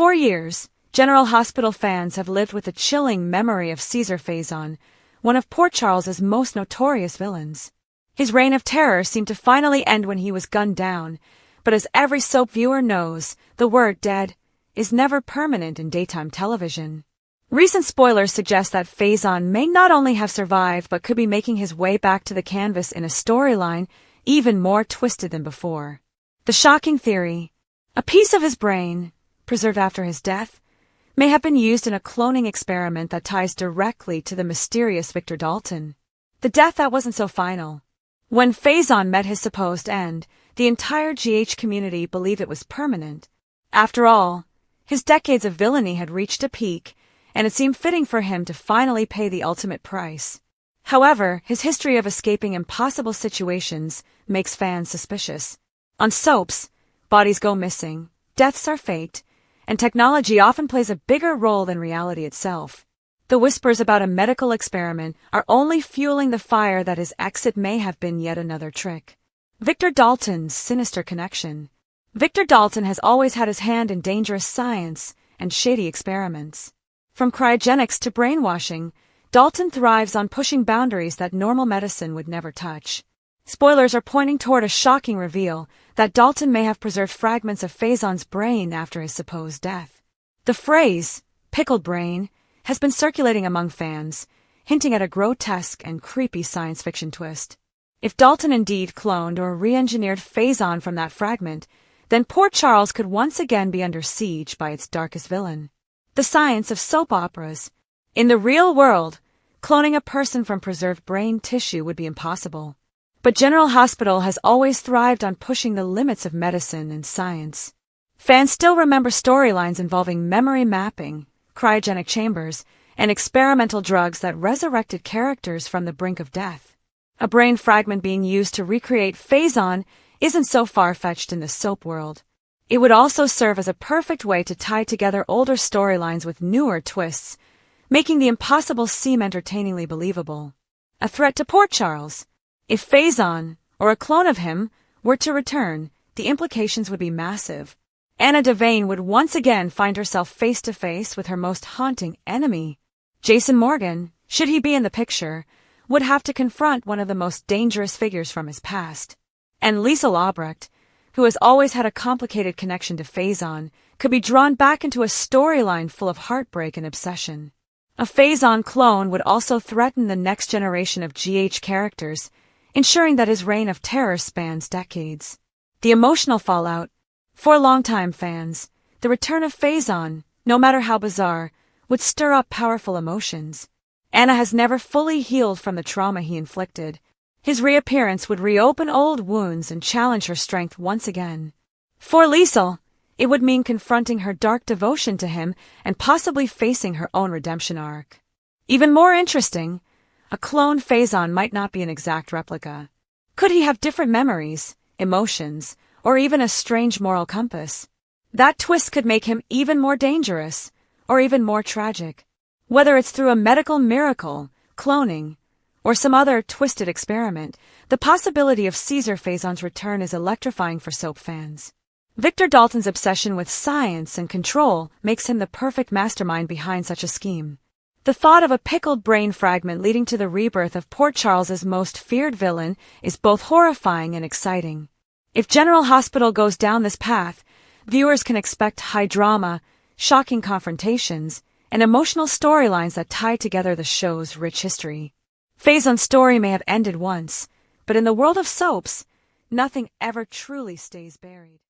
For years, General Hospital fans have lived with the chilling memory of Caesar Faison, one of Port Charles's most notorious villains. His reign of terror seemed to finally end when he was gunned down, but as every soap viewer knows, the word dead is never permanent in daytime television. Recent spoilers suggest that Faison may not only have survived but could be making his way back to the canvas in a storyline even more twisted than before. The shocking theory: a piece of his brain, preserved after his death, may have been used in a cloning experiment that ties directly to the mysterious Victor Dalton. The death that wasn't so final. When Faison met his supposed end, the entire GH community believed it was permanent. After all, his decades of villainy had reached a peak, and it seemed fitting for him to finally pay the ultimate price. However, his history of escaping impossible situations makes fans suspicious. On soaps, bodies go missing, deaths are faked, and technology often plays a bigger role than reality itself. The whispers about a medical experiment are only fueling the fire that his exit may have been yet another trick. Victor Dalton's sinister connection. Victor Dalton has always had his hand in dangerous science and shady experiments. From cryogenics to brainwashing, Dalton thrives on pushing boundaries that normal medicine would never touch. Spoilers are pointing toward a shocking reveal that Dalton may have preserved fragments of Faison's brain after his supposed death. The phrase, pickled brain, has been circulating among fans, hinting at a grotesque and creepy science fiction twist. If Dalton indeed cloned or re-engineered Faison from that fragment, then Port Charles could once again be under siege by its darkest villain. The science of soap operas. In the real world, cloning a person from preserved brain tissue would be impossible. But General Hospital has always thrived on pushing the limits of medicine and science. Fans still remember storylines involving memory mapping, cryogenic chambers, and experimental drugs that resurrected characters from the brink of death. A brain fragment being used to recreate Faison isn't so far-fetched in the soap world. It would also serve as a perfect way to tie together older storylines with newer twists, making the impossible seem entertainingly believable. A threat to Port Charles. If Faison, or a clone of him, were to return, the implications would be massive. Anna Devane would once again find herself face-to-face with her most haunting enemy. Jason Morgan, should he be in the picture, would have to confront one of the most dangerous figures from his past. And Liesl Albrecht, who has always had a complicated connection to Faison, could be drawn back into a storyline full of heartbreak and obsession. A Faison clone would also threaten the next generation of GH characters, ensuring that his reign of terror spans decades. The emotional fallout. For longtime fans, the return of Faison, no matter how bizarre, would stir up powerful emotions. Anna has never fully healed from the trauma he inflicted. His reappearance would reopen old wounds and challenge her strength once again. For Liesl, it would mean confronting her dark devotion to him and possibly facing her own redemption arc. Even more interesting, a clone Faison might not be an exact replica. Could he have different memories, emotions, or even a strange moral compass? That twist could make him even more dangerous, or even more tragic. Whether it's through a medical miracle, cloning, or some other twisted experiment, the possibility of Caesar Faison's return is electrifying for soap fans. Victor Dalton's obsession with science and control makes him the perfect mastermind behind such a scheme. The thought of a pickled brain fragment leading to the rebirth of Port Charles's most feared villain is both horrifying and exciting. If General Hospital goes down this path, viewers can expect high drama, shocking confrontations, and emotional storylines that tie together the show's rich history. Faison's story may have ended once, but in the world of soaps, nothing ever truly stays buried.